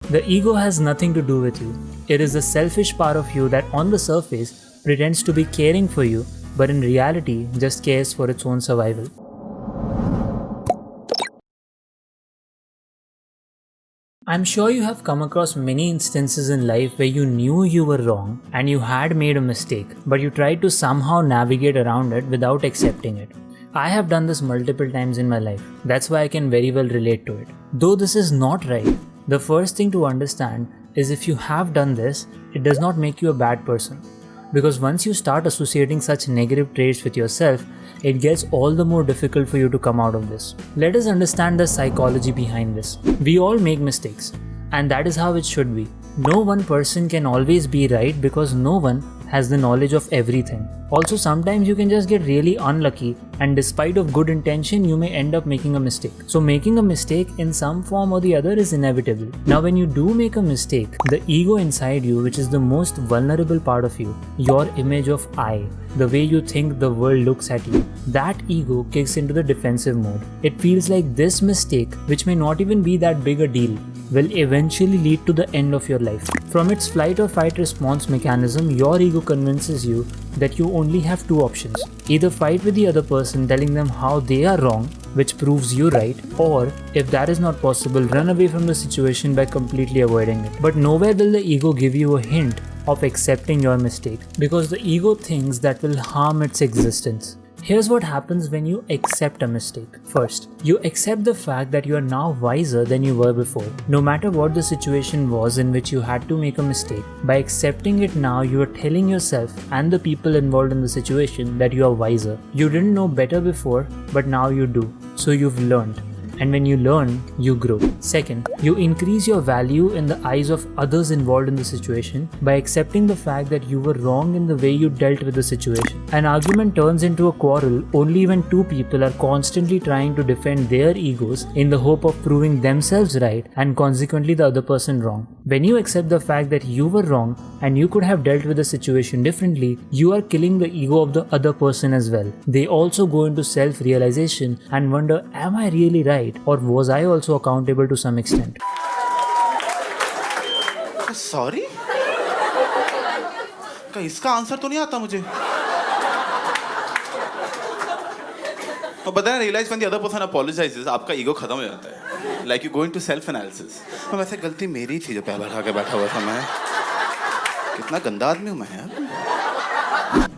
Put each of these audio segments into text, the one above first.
The ego has nothing to do with you. It is the selfish part of you that on the surface pretends to be caring for you, but in reality just cares for its own survival. I'm sure you have come across many instances in life where you knew you were wrong and you had made a mistake, but you tried to somehow navigate around it without accepting it. I have done this multiple times in my life. That's why I can very well relate to it. Though this is not right, the first thing to understand is if you have done this, it does not make you a bad person. Because once you start associating such negative traits with yourself, it gets all the more difficult for you to come out of this. Let us understand the psychology behind this. We all make mistakes, and that is how it should be. No one person can always be right because no one has the knowledge of everything. Also, sometimes you can just get really unlucky, and despite of good intention, you may end up making a mistake. So making a mistake in some form or the other is inevitable. Now when you do make a mistake, the ego inside you, which is the most vulnerable part of you, your image of I, the way you think the world looks at you, that ego kicks into the defensive mode. It feels like this mistake, which may not even be that big a deal, will eventually lead to the end of your life. From its flight or fight response mechanism, your ego convinces you that you only have two options. Either fight with the other person telling them how they are wrong, which proves you right, or if that is not possible, run away from the situation by completely avoiding it. But nowhere will the ego give you a hint of accepting your mistake, because the ego thinks that will harm its existence. Here's what happens when you accept a mistake. First, you accept the fact that you are now wiser than you were before. No matter what the situation was in which you had to make a mistake, by accepting it now, you are telling yourself and the people involved in the situation that you are wiser. You didn't know better before, but now you do. So you've learned. And when you learn, you grow. Second, you increase your value in the eyes of others involved in the situation by accepting the fact that you were wrong in the way you dealt with the situation. An argument turns into a quarrel only when two people are constantly trying to defend their egos in the hope of proving themselves right and consequently the other person wrong. When you accept the fact that you were wrong and you could have dealt with the situation differently, you are killing the ego of the other person as well. They also go into self-realization and wonder, am I really right? Or was I also accountable to some extent? Sorry? क्या इसका answer तो नहीं आता मुझे? But then I realize when the other person apologizes, आपका ego खत्म हो जाता है. Like you go into self-analysis. तो वैसे गलती मेरी थी जो पैर खा के बैठा हुआ था मैं. कितना गंदा आदमी हूँ मैं यार.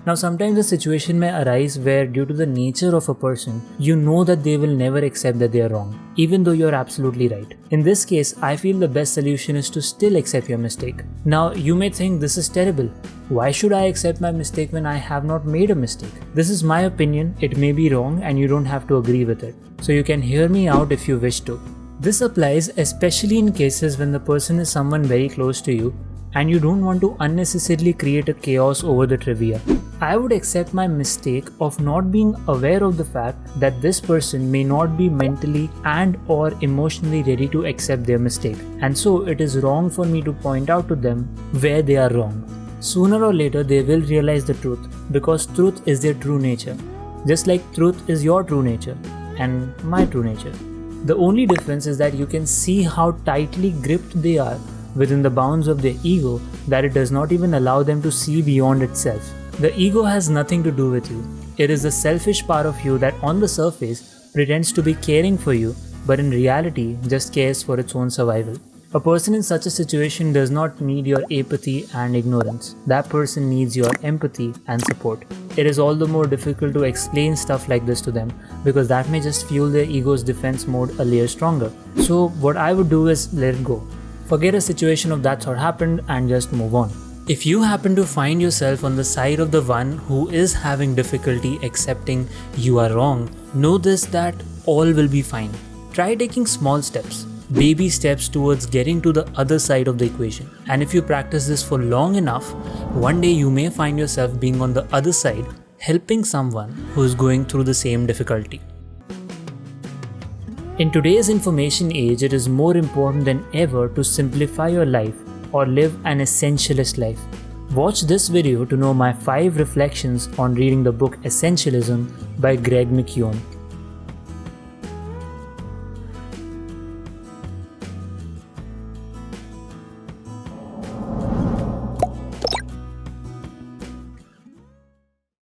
Now sometimes a situation may arise where due to the nature of a person, you know that they will never accept that they are wrong, even though you are absolutely right. In this case, I feel the best solution is to still accept your mistake. Now you may think this is terrible. Why should I accept my mistake when I have not made a mistake? This is my opinion, it may be wrong and you don't have to agree with it. So you can hear me out if you wish to. This applies especially in cases when the person is someone very close to you and you don't want to unnecessarily create a chaos over the trivia. I would accept my mistake of not being aware of the fact that this person may not be mentally and or emotionally ready to accept their mistake, and so it is wrong for me to point out to them where they are wrong. Sooner or later they will realize the truth, because truth is their true nature, just like truth is your true nature and my true nature. The only difference is that you can see how tightly gripped they are within the bounds of their ego that it does not even allow them to see beyond itself. The ego has nothing to do with you. It is the selfish part of you that on the surface pretends to be caring for you, but in reality just cares for its own survival. A person in such a situation does not need your apathy and ignorance. That person needs your empathy and support. It is all the more difficult to explain stuff like this to them because that may just fuel their ego's defense mode a layer stronger. So what I would do is let it go. Forget a situation of that sort happened and just move on. If you happen to find yourself on the side of the one who is having difficulty accepting you are wrong, know this, that all will be fine. Try taking small steps, baby steps towards getting to the other side of the equation. And if you practice this for long enough, one day you may find yourself being on the other side, helping someone who is going through the same difficulty. In today's information age, it is more important than ever to simplify your life or live an essentialist life. Watch this video to know my 5 reflections on reading the book Essentialism by Greg McKeown.